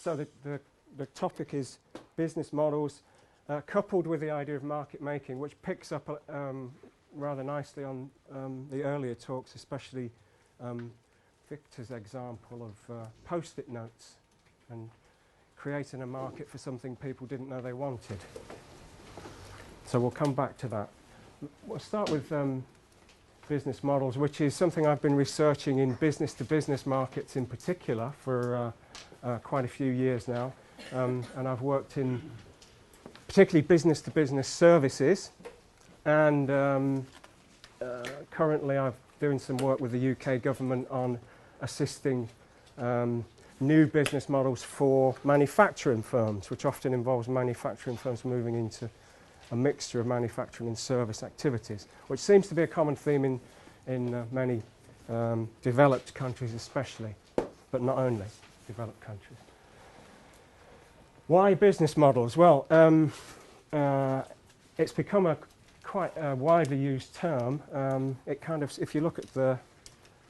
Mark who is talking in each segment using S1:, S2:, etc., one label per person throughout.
S1: So the topic is business models coupled with the idea of market making, which picks up rather nicely on the earlier talks, especially Victor's example of post-it notes and creating a market for something people didn't know they wanted. So we'll come back to that. We'll start with business models, which is something I've been researching in business-to-business markets in particular for quite a few years now. And I've worked in particularly business-to-business services, and currently I'm doing some work with the UK government on assisting new business models for manufacturing firms, which often involves manufacturing firms moving into a mixture of manufacturing and service activities, which seems to be a common theme in many developed countries especially, but not only developed countries. Why business models? Well, it's become a quite a widely used term. It kind of, if you look at the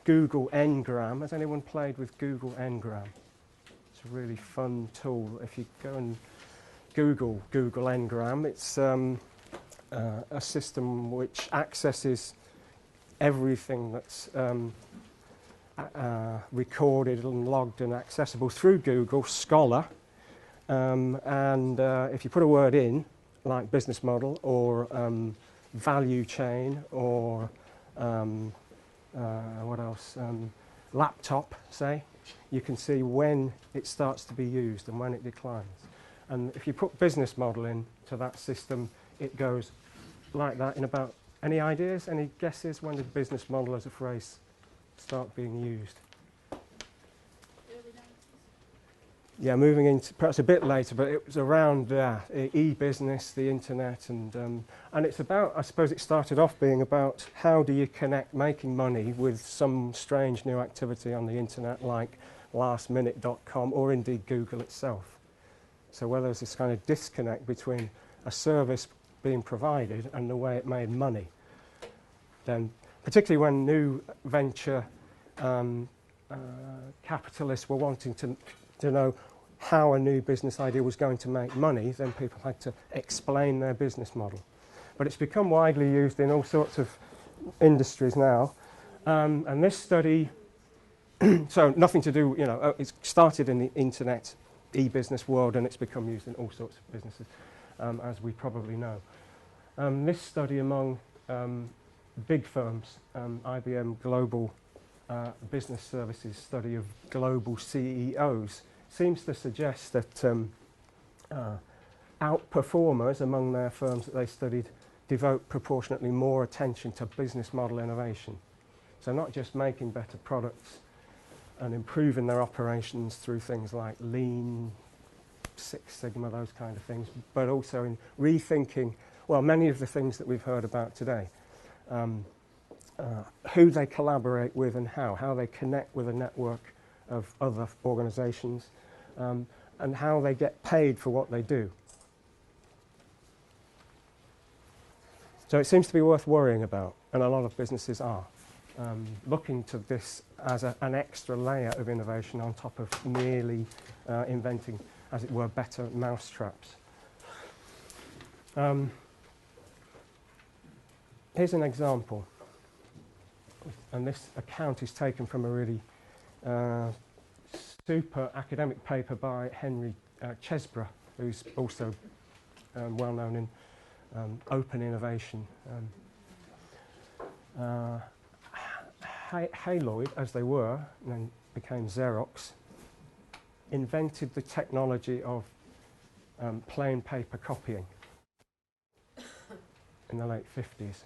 S1: Google Ngram, has anyone played with Google Ngram? It's a really fun tool. If you go and Google Ngram, it's a system which accesses everything that's recorded and logged and accessible through Google Scholar. And if you put a word in, like business model or value chain or what else, laptop, say, you can see when it starts to be used and when it declines. And if you put business model into that system, it goes like that in about, any ideas, any guesses? When did business model as a phrase start being used? Yeah, moving into perhaps a bit later, but it was around e-business, the internet, and it's about, I suppose it started off being about how do you connect making money with some strange new activity on the internet like lastminute.com or indeed Google itself. So where there's this kind of disconnect between a service being provided and the way it made money. Then, particularly when new venture capitalists were wanting to know how a new business idea was going to make money, then people had to explain their business model. But it's become widely used in all sorts of industries now. And this study, so nothing to do, it started in the internet e-business world and it's become used in all sorts of businesses, as we probably know. This study among big firms, IBM Global Business Services study of global CEOs, seems to suggest that outperformers among their firms that they studied devote proportionately more attention to business model innovation. So not just making better products and improving their operations through things like Lean, Six Sigma, those kind of things, but also in rethinking, well, many of the things that we've heard about today. Who they collaborate with and how they connect with a network of other organisations, and how they get paid for what they do. So it seems to be worth worrying about, and a lot of businesses are, looking to this as an extra layer of innovation on top of merely inventing, as it were, better mousetraps. Here's an example. And this account is taken from a really super academic paper by Henry Chesbrough, who's also well known in open innovation. Haloid, as they were, and then became Xerox, invented the technology of plain paper copying in the late 50s.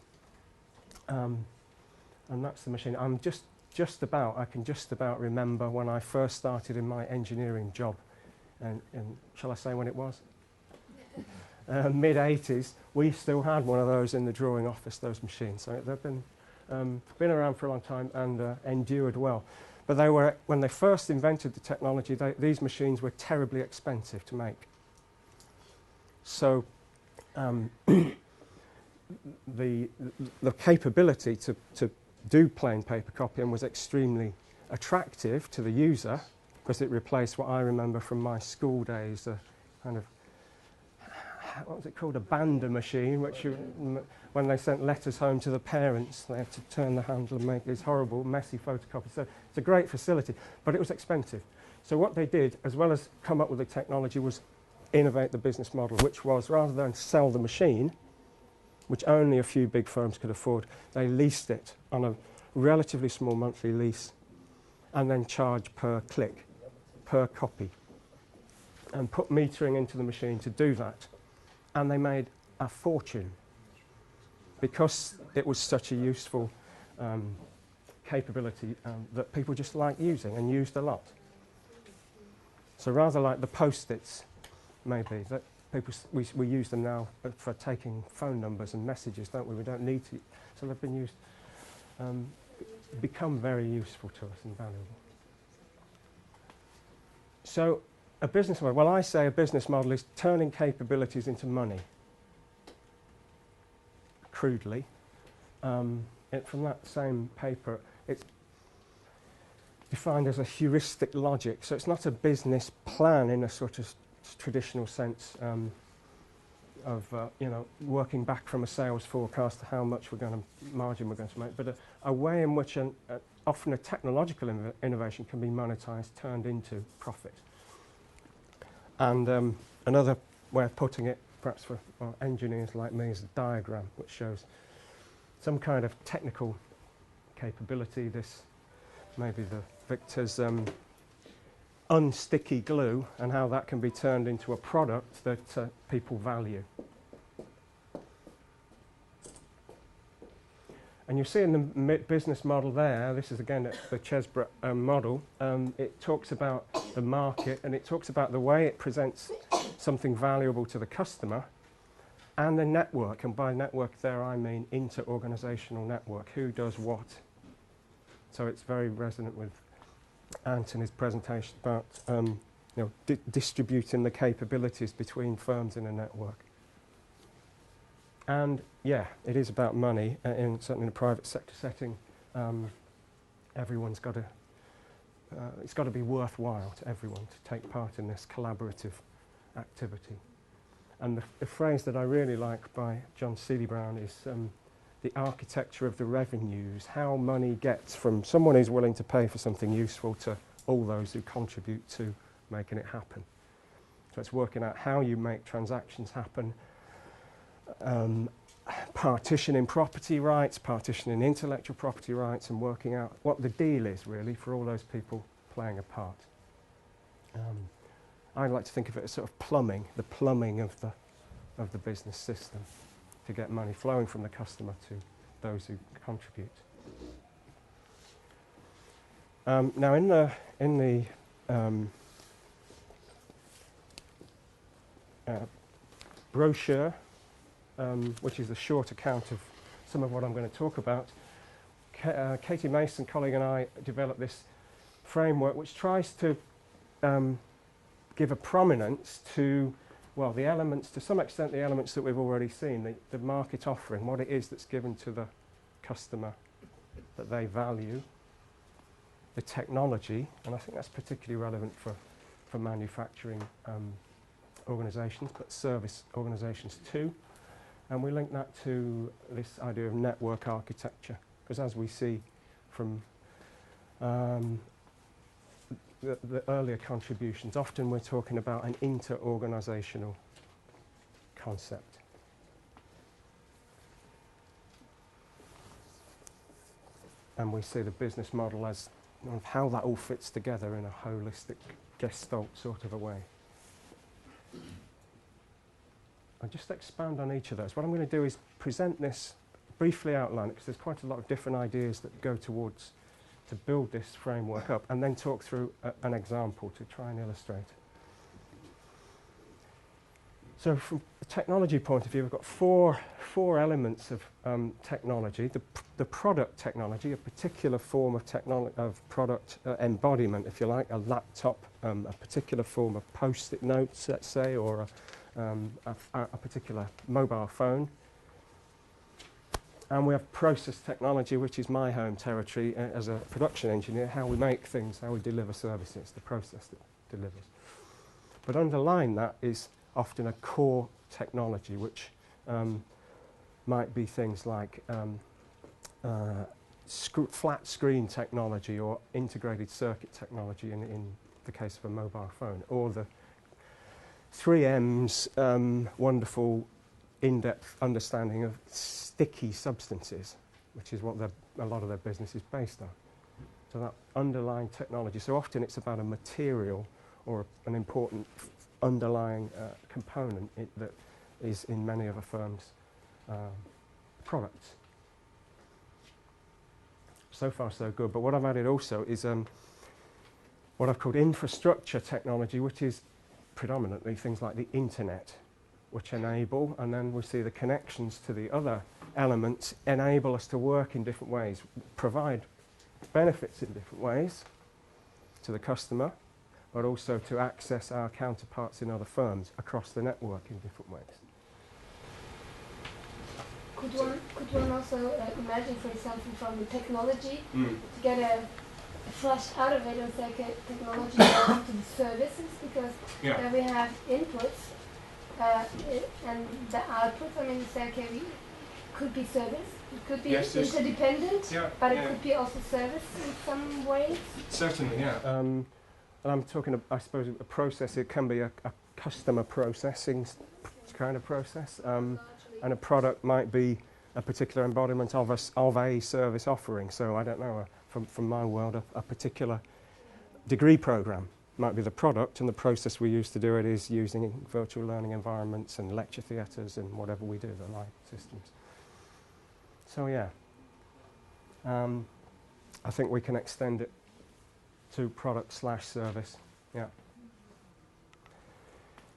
S1: And that's the machine. I can just about remember when I first started in my engineering job. And shall I say when it was? Mid-80s. We still had one of those in the drawing office, those machines. So they've been around for a long time and endured well. But they were, when they first invented the technology, these machines were terribly expensive to make. So the capability to do plain paper copying was extremely attractive to the user, because it replaced what I remember from my school days, a kind of, what was it called, a bander machine, which when they sent letters home to the parents, they had to turn the handle and make these horrible, messy photocopies. So it's a great facility, but it was expensive. So what they did, as well as come up with the technology, was innovate the business model, which was, rather than sell the machine, which only a few big firms could afford, they leased it on a relatively small monthly lease and then charge per click, per copy, and put metering into the machine to do that. And they made a fortune because it was such a useful capability that people just liked using and used a lot. So rather like the Post-its, maybe, that people we use them now for taking phone numbers and messages, don't we? We don't need to. So they've been used, become very useful to us and valuable. So a business model, well, I say a business model is turning capabilities into money, crudely. From that same paper, it's defined as a heuristic logic. So it's not a business plan in a sort of traditional sense of working back from a sales forecast to how much margin we're going to make, but a way in which often a technological innovation can be monetized, turned into profit. And another way of putting it, perhaps for engineers like me, is a diagram which shows some kind of technical capability. This maybe the Victor's unsticky glue, and how that can be turned into a product that people value. And you see in the business model there, this is again the Chesbrough model, it talks about the market, and it talks about the way it presents something valuable to the customer, and the network. And by network there I mean inter-organizational network, who does what. So it's very resonant with Anthony's presentation about distributing the capabilities between firms in a network. And yeah, it is about money, certainly in a private sector setting. Everyone's got to, it's got to be worthwhile to everyone to take part in this collaborative activity. And the phrase that I really like by John Seeley Brown is the architecture of the revenues, how money gets from someone who's willing to pay for something useful to all those who contribute to making it happen. So it's working out how you make transactions happen, partitioning property rights, partitioning intellectual property rights, and working out what the deal is really for all those people playing a part. I like to think of it as sort of plumbing, the plumbing of the business system to get money flowing from the customer to those who contribute. Now in the brochure, which is a short account of some of what I'm going to talk about, Katie Mason, colleague, and I developed this framework which tries to give a prominence to, well, the elements, to some extent, the elements that we've already seen, the market offering, what it is that's given to the customer that they value, the technology, and I think that's particularly relevant for manufacturing organisations, but service organisations too. And we link that to this idea of network architecture, because as we see from the earlier contributions, often we're talking about an inter-organisational concept. And we see the business model as how that all fits together in a holistic gestalt sort of a way. I'll just expand on each of those. What I'm going to do is present this, briefly outline it, because there's quite a lot of different ideas that go towards to build this framework up, and then talk through an example to try and illustrate. So from a technology point of view, we've got four elements of technology. The product technology, a particular form of product embodiment, if you like, a laptop, a particular form of post-it notes, let's say, or a particular mobile phone. And we have process technology, which is my home territory as a production engineer, how we make things, how we deliver services, the process that delivers. But underlying that is often a core technology, which might be things like flat screen technology or integrated circuit technology in the case of a mobile phone, or the 3M's wonderful in-depth understanding of sticky substances, which is what a lot of their business is based on. So that underlying technology, so often it's about a material or an important underlying component that is in many of a firm's products. So far so good, but what I've added also is what I've called infrastructure technology, which is predominantly things like the internet, which enable, and then we see the connections to the other elements enable us to work in different ways, provide benefits in different ways to the customer, but also to access our counterparts in other firms across the network in different ways.
S2: Could one also imagine, for example, from the technology to get a flush out of it and say, okay, technology goes to the services, because there we have inputs and the outputs. I mean, say, okay, we could be service, it could be interdependent, but it could be also service in some ways.
S1: Certainly, yeah. And I'm talking, I suppose, a process. It can be a customer processing kind of process, and a product might be a particular embodiment of a service offering. So I don't know, from my world, a particular degree program might be the product, and the process we use to do it is using virtual learning environments and lecture theatres and whatever we do, the live systems. So yeah, I think we can extend it to product/service. Yeah.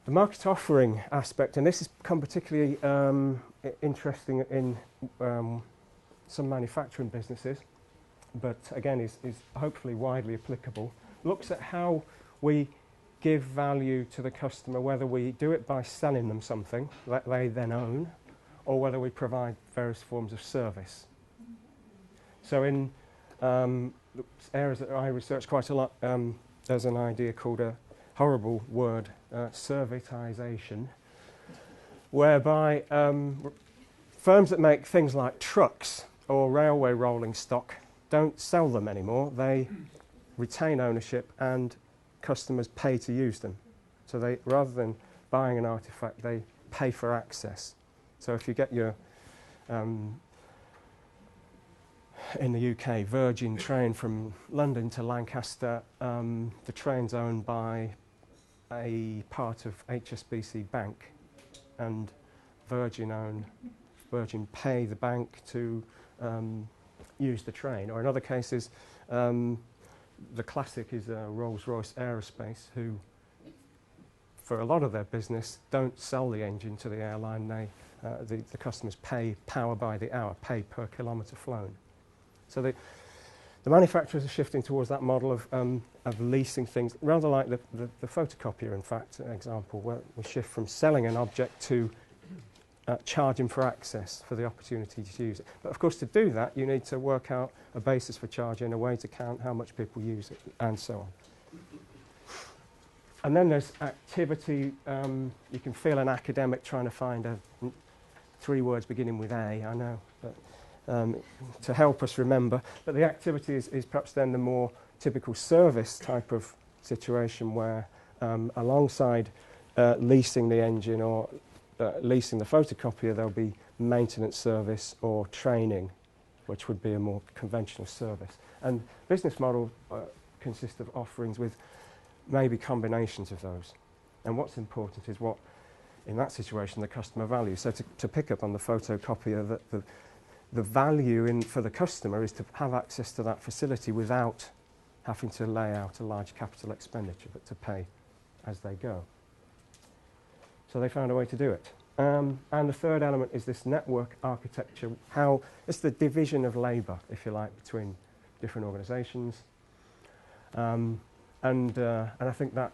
S1: The market offering aspect, and this has become particularly interesting in some manufacturing businesses, but again is hopefully widely applicable, looks at how we give value to the customer, whether we do it by selling them something that they then own, or whether we provide various forms of service. So in areas that I research quite a lot, there's an idea called a horrible word, servitization, whereby firms that make things like trucks or railway rolling stock don't sell them anymore. They retain ownership and customers pay to use them. So they, rather than buying an artifact, they pay for access. So if you get your, in the UK, Virgin train from London to Lancaster, the train's owned by a part of HSBC Bank, and Virgin pay the bank to use the train. Or in other cases, the classic is Rolls-Royce Aerospace, who, for a lot of their business, don't sell the engine to the airline. They, the customers pay power by the hour, pay per kilometre flown. So the manufacturers are shifting towards that model of leasing things, rather like the photocopier, in fact, an example, where we shift from selling an object to charging for access, for the opportunity to use it. But of course, to do that, you need to work out a basis for charging, a way to count how much people use it, and so on. And then there's activity. You can feel an academic trying to find 3 words beginning with A, I know, but to help us remember. But the activity is perhaps then the more typical service type of situation, where alongside leasing the engine or leasing the photocopier, there'll be maintenance service or training, which would be a more conventional service. And business model consists of offerings with maybe combinations of those. And what's important is what, in that situation, the customer values. So to pick up on the photocopier, the value for the customer is to have access to that facility without having to lay out a large capital expenditure, but to pay as they go. So they found a way to do it. And the third element is this network architecture, how it's the division of labour, if you like, between different organisations. And I think that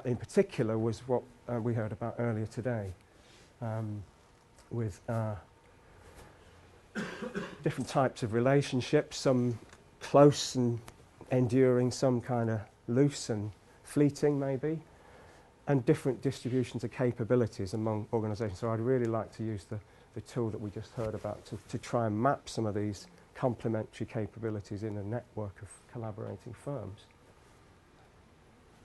S1: in particular was what we heard about earlier today, with different types of relationships, some close and enduring, some kind of loose and fleeting maybe, and different distributions of capabilities among organisations. So I'd really like to use the tool that we just heard about to try and map some of these complementary capabilities in a network of collaborating firms.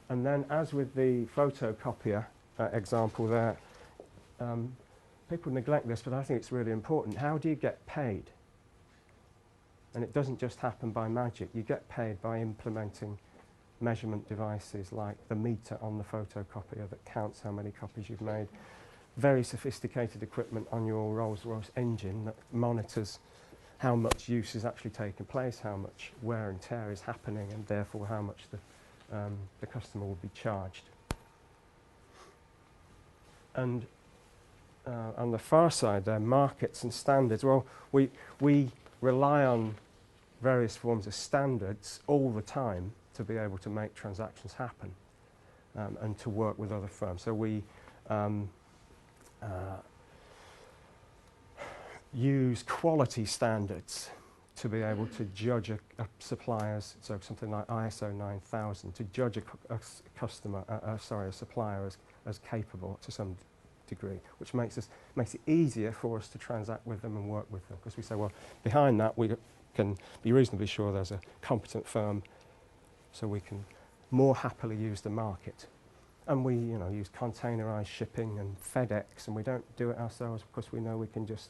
S1: And then, as with the photocopier example there, people neglect this, but I think it's really important. How do you get paid? And it doesn't just happen by magic. You get paid by implementing measurement devices like the meter on the photocopier that counts how many copies you've made. Very sophisticated equipment on your Rolls-Royce engine that monitors how much use is actually taking place, how much wear and tear is happening, and therefore how much the customer will be charged. And on the far side there, markets and standards. Well, we rely on various forms of standards all the time to be able to make transactions happen and to work with other firms. So we use quality standards to be able to judge a supplier's, so something like ISO 9000, to judge a supplier as capable to some degree, which makes it easier for us to transact with them and work with them, because we say, well, behind that we can be reasonably sure there's a competent firm, so we can more happily use the market. And we, use containerized shipping and FedEx, and we don't do it ourselves because we know we can just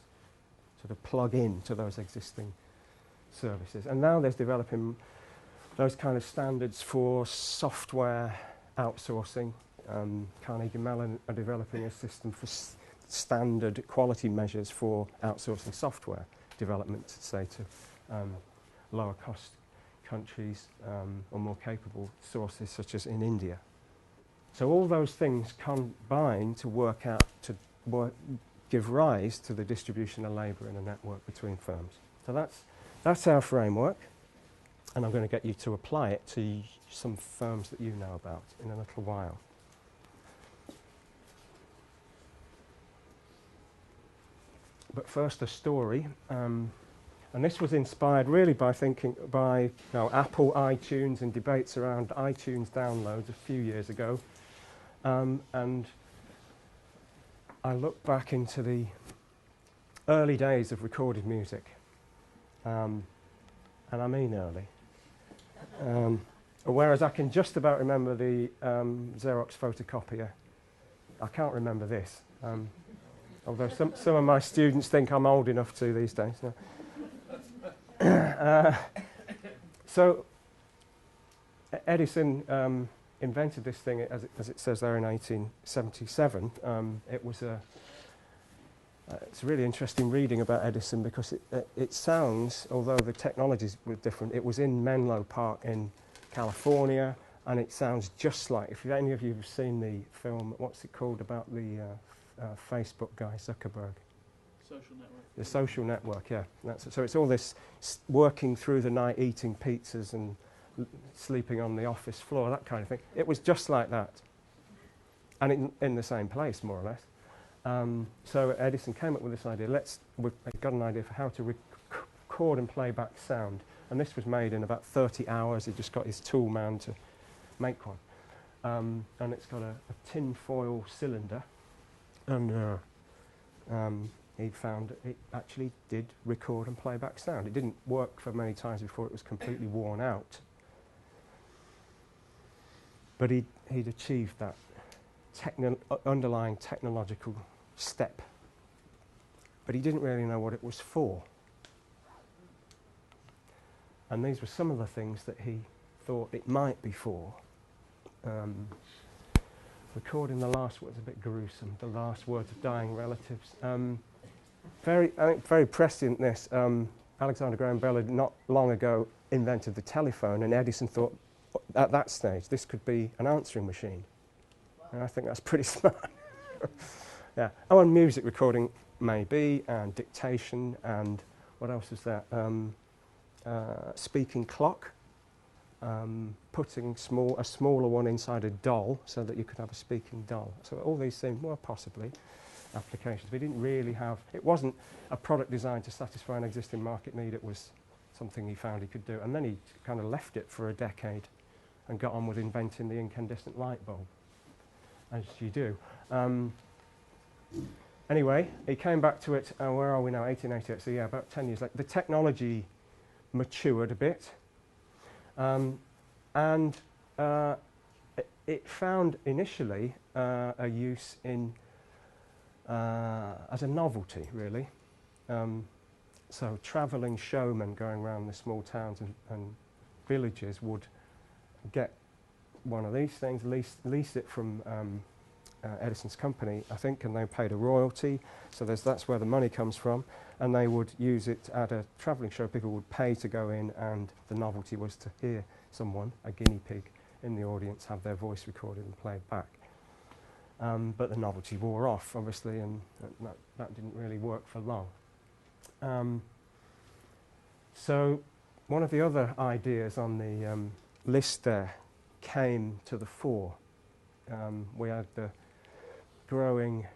S1: sort of plug in to those existing services. And now there's developing those kind of standards for software outsourcing. Carnegie Mellon are developing a system for standard quality measures for outsourcing software development, say, to lower cost countries or more capable sources such as in India. So all those things combine to work out, to give rise to the distribution of labour in a network between firms. So that's our framework, and I'm going to get you to apply it to some firms that you know about in a little while. But first, a story. And this was inspired really by Apple iTunes and debates around iTunes downloads a few years ago. And I look back into the early days of recorded music. And I mean early. Whereas I can just about remember the Xerox photocopier. I can't remember this. Although some of my students think I'm old enough to these days. So Edison invented this thing, as it says there, in 1877. It's really interesting reading about Edison, because it sounds, although the technologies were different, it was in Menlo Park in California, and it sounds just like, if any of you have seen the film, what's it called, about the Facebook guy, Zuckerberg?
S3: Social Network.
S1: The Social Network, yeah. So it's all this working through the night, eating pizzas and sleeping on the office floor, that kind of thing. It was just like that, and in the same place, more or less. So Edison came up with this idea. We've got an idea for how to record and play back sound, and this was made in about 30 hours. He just got his tool man to make one, and it's got a tin foil cylinder, and he found that it actually did record and play back sound. It didn't work for many times before it was completely worn out. But he'd achieved that underlying technological step. But he didn't really know what it was for. And these were some of the things that he thought it might be for. Recording the last words, a bit gruesome, the last words of dying relatives. I think very prescient this. Alexander Graham Bell had not long ago invented the telephone, and Edison thought at that stage this could be an answering machine. Wow. And I think that's pretty smart. Yeah. Oh, and music recording maybe, and dictation, and what else is there? Speaking clock. Putting a smaller one inside a doll so that you could have a speaking doll. So all these things, well, possibly. applications. We didn't really have, it wasn't a product designed to satisfy an existing market need, it was something he found he could do. And then he kind of left it for a decade and got on with inventing the incandescent light bulb, as you do. Anyway, he came back to it, where are we now, 1888, so yeah, about 10 years later. The technology matured a bit, and it found initially a use in as a novelty, really. So travelling showmen going around the small towns and villages would get one of these things, lease it from Edison's company, I think, and they paid a royalty. So that's where the money comes from. And they would use it at a travelling show. People would pay to go in, and the novelty was to hear someone, a guinea pig, in the audience have their voice recorded and played back. But the novelty wore off, obviously, and that didn't really work for long. So one of the other ideas on the list there came to the fore. We had the growing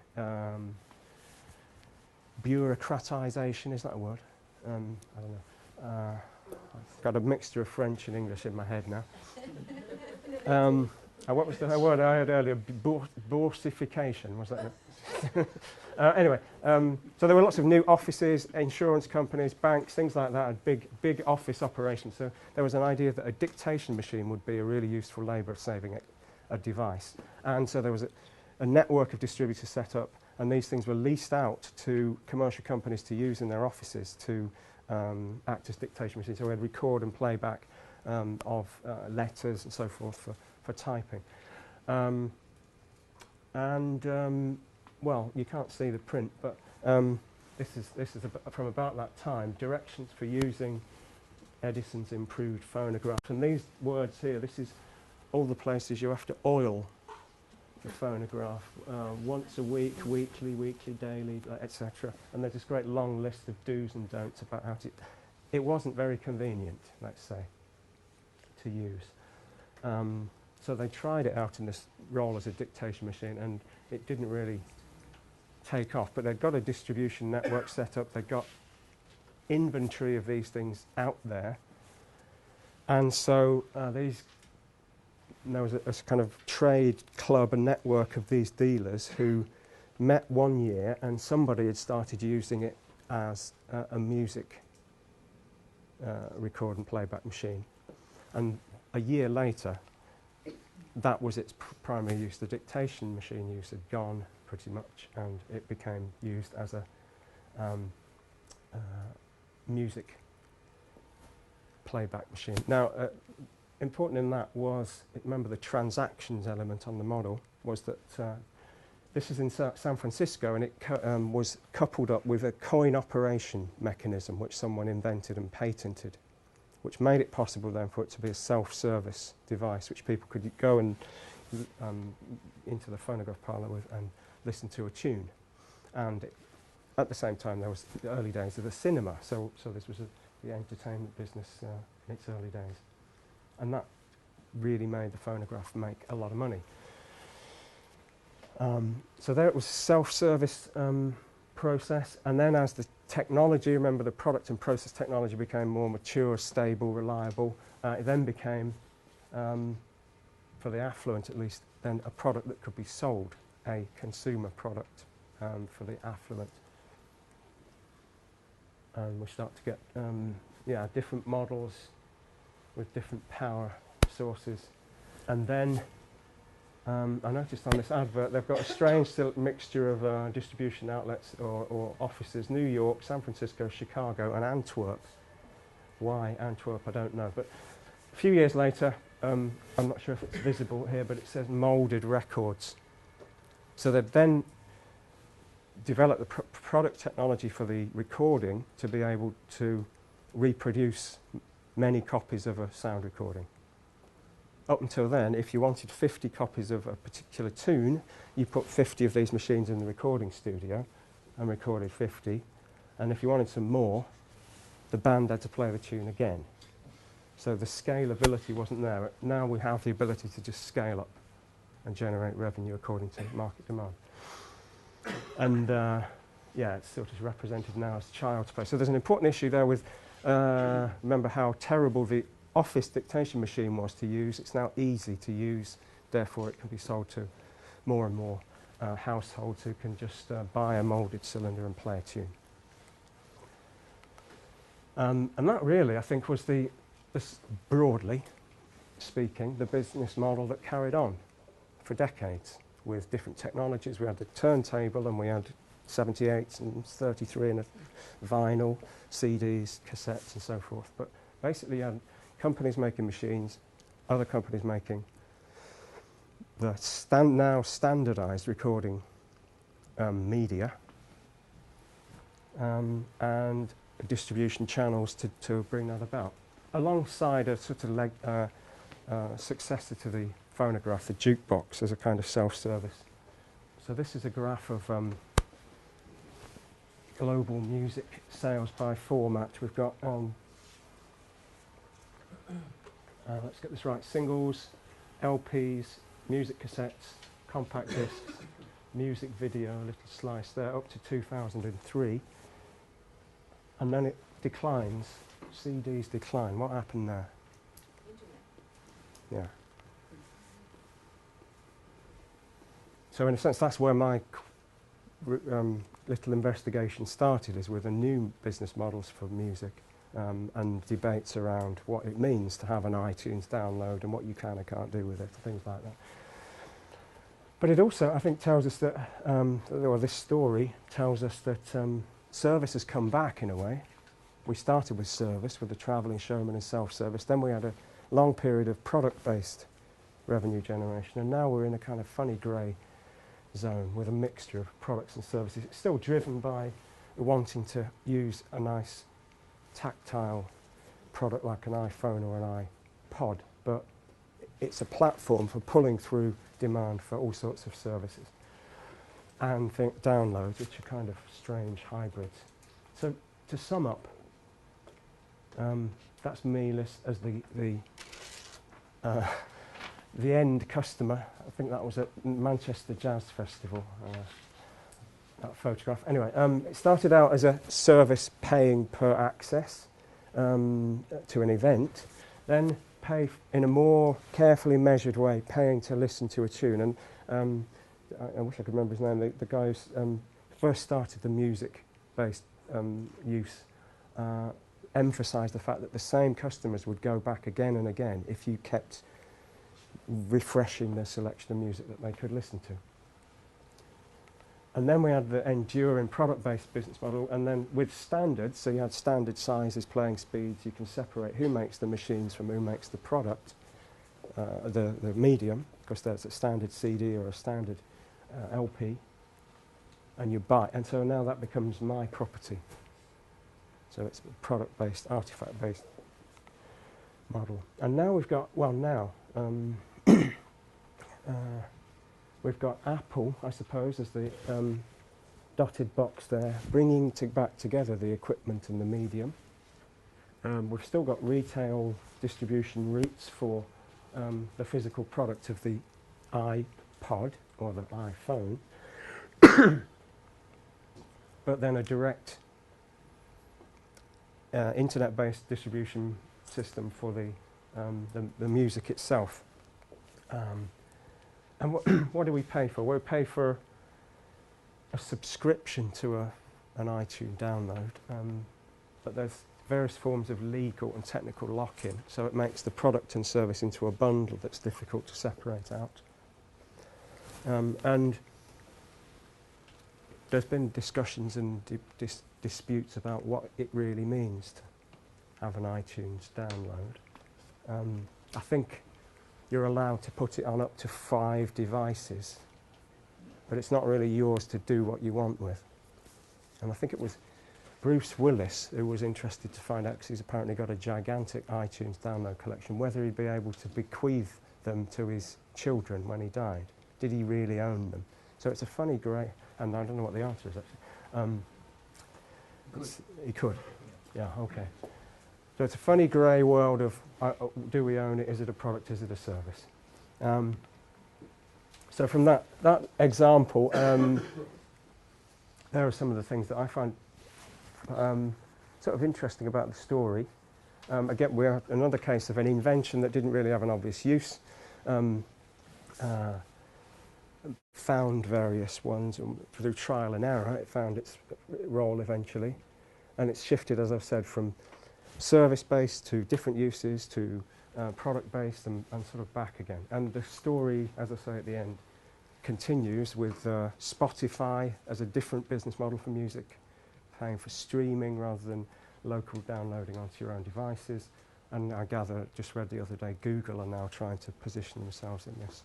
S1: bureaucratisation, is that a word? I don't know. I've got a mixture of French and English in my head now. What was the word I heard earlier? Boursification, was that it? Anyway, so there were lots of new offices, insurance companies, banks, things like that, big office operations. So there was an idea that a dictation machine would be a really useful labour-saving a device. And so there was a network of distributors set up, and these things were leased out to commercial companies to use in their offices to act as dictation machines. So we had record and playback of letters and so forth for typing. Well, you can't see the print, but this is from about that time, directions for using Edison's improved phonograph. And these words here, this is all the places you have to oil the phonograph once a week, weekly, daily, etc. And there's this great long list of do's and don'ts about how to... It wasn't very convenient, let's say, to use. So they tried it out in this role as a dictation machine, and it didn't really take off. But they'd got a distribution network set up. They'd got inventory of these things out there. And so there was a kind of trade club, a network of these dealers who met one year, and somebody had started using it as a music record and playback machine. And a year later, that was its primary use. The dictation machine use had gone pretty much, and it became used as a music playback machine. Now, important in that was, remember the transactions element on the model, was that this is in San Francisco, and it was coupled up with a coin operation mechanism which someone invented and patented, which made it possible then for it to be a self-service device which people could go and into the phonograph parlour with and listen to a tune. And at the same time, there was the early days of the cinema, so this was the entertainment business in its early days. And that really made the phonograph make a lot of money. So there it was a self-service process, and then as the technology, remember the product and process technology became more mature, stable, reliable, it then became, for the affluent at least, then a product that could be sold, a consumer product for the affluent. And we start to get different models with different power sources. And then I noticed on this advert they've got a strange mixture of distribution outlets or offices: New York, San Francisco, Chicago and Antwerp. Why Antwerp, I don't know. But a few years later, I'm not sure if it's visible here, but it says Moulded Records. So they've then developed the product technology for the recording to be able to reproduce many copies of a sound recording. Up until then, if you wanted 50 copies of a particular tune, you put 50 of these machines in the recording studio and recorded 50. And if you wanted some more, the band had to play the tune again. So the scalability wasn't there. Now we have the ability to just scale up and generate revenue according to market demand. And yeah, it's sort of represented now as child's play. So there's an important issue there with, remember how terrible the office dictation machine was to use. It's now easy to use, therefore it can be sold to more and more households who can just buy a moulded cylinder and play a tune. And that really, I think, was broadly speaking, the business model that carried on for decades with different technologies. We had the turntable and we had 78s and 33 and a vinyl, CDs, cassettes and so forth. But basically you had companies making machines, other companies making the now standardized recording media and distribution channels to bring that about. Alongside a sort of successor to the phonograph, the jukebox, as a kind of self-service. So this is a graph of global music sales by format. We've got, let's get this right, singles, LPs, music cassettes, compact discs, music video, a little slice there, up to 2003. And then it declines, CDs decline. What happened there? Internet. Yeah. So in a sense, that's where my little investigation started, is with the new business models for music and debates around what it means to have an iTunes download and what you can and can't do with it, things like that. But it also, I think, tells us that, or this story tells us that service has come back in a way. We started with service, with the travelling showman and self-service. Then we had a long period of product-based revenue generation, and now we're in a kind of funny grey zone with a mixture of products and services. It's still driven by wanting to use a nice tactile product like an iPhone or an iPod, but it's a platform for pulling through demand for all sorts of services. And downloads, which are kind of strange hybrids. So to sum up, that's me as the end customer. I think that was at Manchester Jazz Festival, that photograph. Anyway, it started out as a service paying per access to an event, then pay in a more carefully measured way, paying to listen to a tune. And I wish I could remember his name. The guy who first started the music-based use emphasised the fact that the same customers would go back again and again if you kept refreshing their selection of music that they could listen to. And then we had the enduring product-based business model, and then with standards, so you had standard sizes, playing speeds, you can separate who makes the machines from who makes the product, the medium, because there's a standard CD or a standard LP, and you buy, and so now that becomes my property. So it's a product-based, artifact-based model. And now we've got, we've got Apple, I suppose, as the dotted box there, bringing back together the equipment and the medium. We've still got retail distribution routes for the physical product of the iPod or the iPhone, but then a direct internet-based distribution system for the music itself. And what do we pay for? We pay for a subscription to an iTunes download, but there's various forms of legal and technical lock-in, so it makes the product and service into a bundle that's difficult to separate out. And there's been discussions and disputes about what it really means to have an iTunes download. I think you're allowed to put it on up to 5 devices, but it's not really yours to do what you want with. And I think it was Bruce Willis who was interested to find out, because he's apparently got a gigantic iTunes download collection, whether he'd be able to bequeath them to his children when he died. Did he really own them? So it's a funny grey, and I don't know what the answer is actually. He could. Yeah, okay. So it's a funny grey world of do we own it, is it a product, is it a service? So from that example, there are some of the things that I find sort of interesting about the story. Again, we're another case of an invention that didn't really have an obvious use. Found various ones through trial and error. It found its role eventually, and it's shifted, as I've said, from service-based to different uses to product-based and sort of back again. And the story, as I say at the end, continues with Spotify as a different business model for music, paying for streaming rather than local downloading onto your own devices. And I gather, just read the other day, Google are now trying to position themselves in this.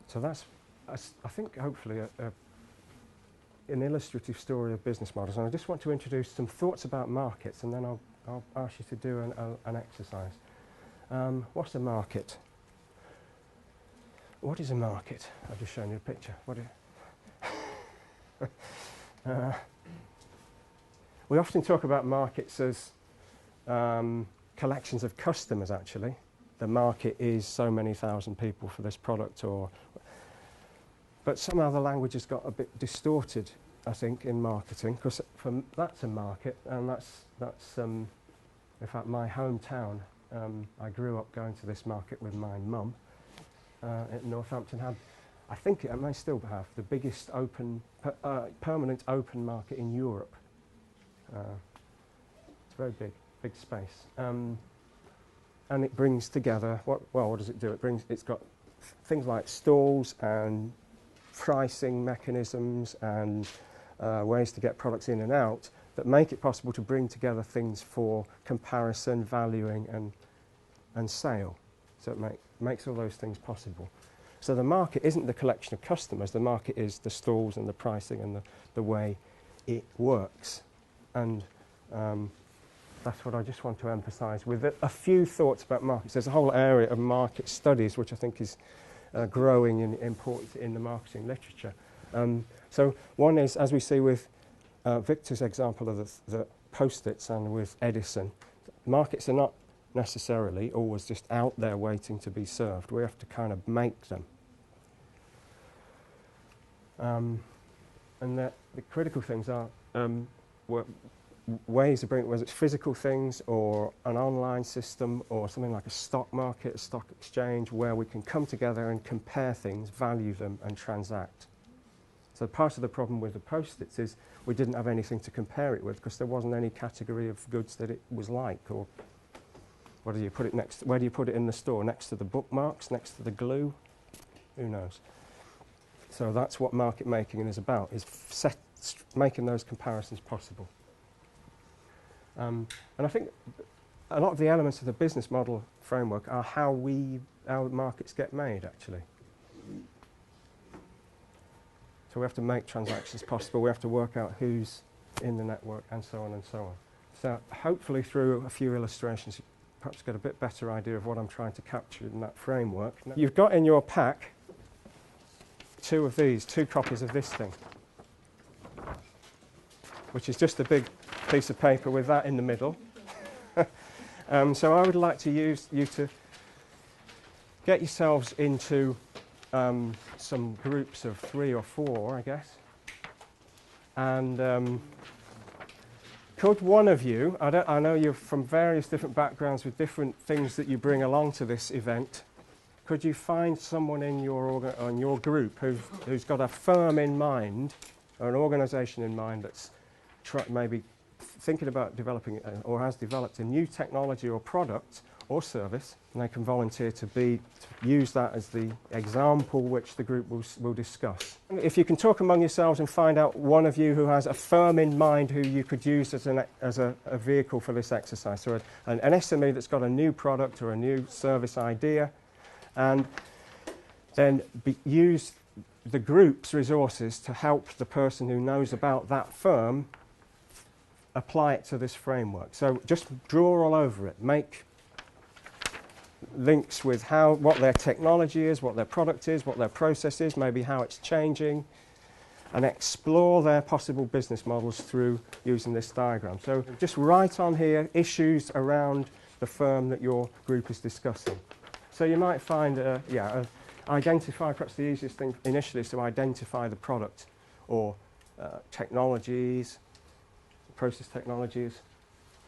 S1: So that's, I think, hopefully an illustrative story of business models. And I just want to introduce some thoughts about markets, and then I'll ask you to do an exercise. What's a market? What is a market? I've just shown you a picture. We often talk about markets as collections of customers, actually. The market is so many thousand people for this product, but somehow the language has got a bit distorted, I think, in marketing, because that's a market, and that's in fact, my hometown. I grew up going to this market with my mum. At Northampton had, I think it may still have, the biggest permanent open market in Europe. It's very big space. And it brings together, what does it do? It's got things like stalls and pricing mechanisms and ways to get products in and out that make it possible to bring together things for comparison, valuing and sale. So it makes all those things possible. So the market isn't the collection of customers, the market is the stalls and the pricing and the way it works. And that's what I just want to emphasise with a few thoughts about markets. There's a whole area of market studies which I think is growing in importance in the marketing literature. So one is, as we see with Victor's example of the Post-its and with Edison, markets are not necessarily always just out there waiting to be served. We have to kind of make them. And the critical things are ways of bringing, whether it's physical things or an online system or something like a stock market, a stock exchange, where we can come together and compare things, value them and transact. So part of the problem with the Post-its is we didn't have anything to compare it with because there wasn't any category of goods that it was like. Or what do you put it next? Where do you put it in the store? Next to the bookmarks? Next to the glue? Who knows? So that's what market making is about, is making those comparisons possible. And I think a lot of the elements of the business model framework are how markets get made, actually. So we have to make transactions possible, we have to work out who's in the network, and so on and so on. So hopefully through a few illustrations, you perhaps get a bit better idea of what I'm trying to capture in that framework. You've got in your pack two copies of this thing, which is just a big piece of paper with that in the middle. So I would like to use you to get yourselves into some groups of 3 or 4, I guess. And could one of you, I know you're from various different backgrounds with different things that you bring along to this event, could you find someone in your group who's got a firm in mind, or an organisation in mind that's maybe thinking about developing or has developed a new technology or product or service, and they can volunteer to use that as the example which the group will discuss. If you can talk among yourselves and find out one of you who has a firm in mind who you could use as a vehicle for this exercise, so an SME that's got a new product or a new service idea, and then use the group's resources to help the person who knows about that firm apply it to this framework. So just draw all over it. Make links with what their technology is, what their product is, what their process is, maybe how it's changing, and explore their possible business models through using this diagram. So just write on here issues around the firm that your group is discussing. So you might find, identify, perhaps the easiest thing initially is to identify the product or technologies, process technologies,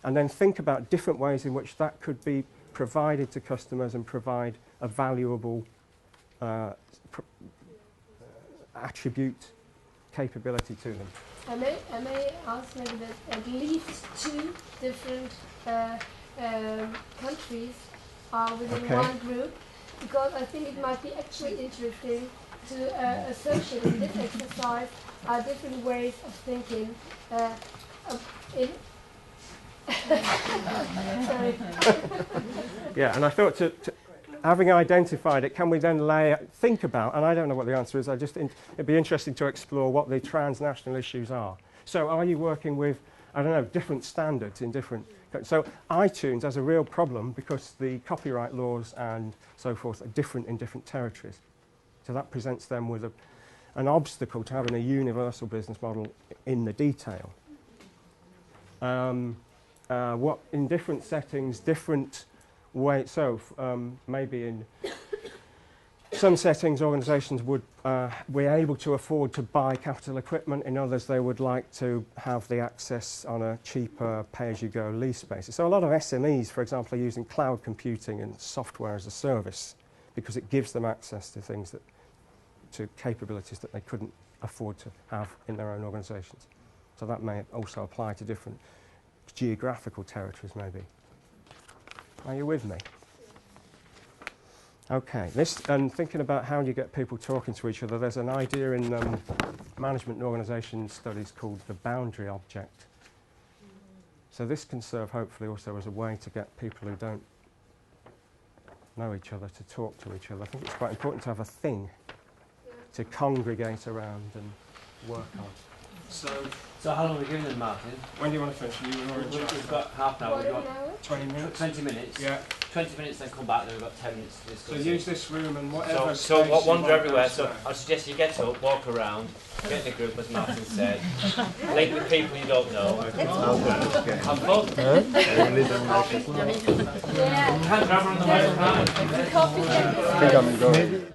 S1: and then think about different ways in which that could be provided to customers and provide a valuable attribute capability to them.
S2: I may ask maybe that at least 2 different countries are within one group, because I think it might be actually interesting to associate in this exercise different ways of thinking. Sorry.
S1: Yeah, and I thought having identified it, can we then think about, and I don't know what the answer is, it'd be interesting to explore what the transnational issues are. So are you working with, I don't know, different standards in different, so iTunes has a real problem because the copyright laws and so forth are different in different territories. So that presents them with an obstacle to having a universal business model in the detail. What in different settings, different ways. So maybe in some settings, organisations would be able to afford to buy capital equipment. In others, they would like to have the access on a cheaper pay-as-you-go lease basis. So a lot of SMEs, for example, are using cloud computing and software as a service because it gives them access to things to capabilities that they couldn't afford to have in their own organisations. So that may also apply to different geographical territories, maybe. Are you with me? Okay, and thinking about how you get people talking to each other, there's an idea in management and organisation studies called the boundary object. So this can serve hopefully also as a way to get people who don't know each other to talk to each other. I think it's quite important to have a thing to congregate around and work on.
S3: So how long are we giving them, Martin?
S1: When do you want to finish?
S3: We've got half an hour. We've got
S1: 20 minutes?
S3: 20 minutes.
S1: Yeah.
S3: 20 minutes, then come back, then we've got 10 minutes to discuss.
S1: So use this room and whatever.
S3: So wander everywhere. So I suggest you get up, walk around, get in a group, as Martin said, link with people you don't know. Have fun. You can't grab her on the way.
S2: Coffee.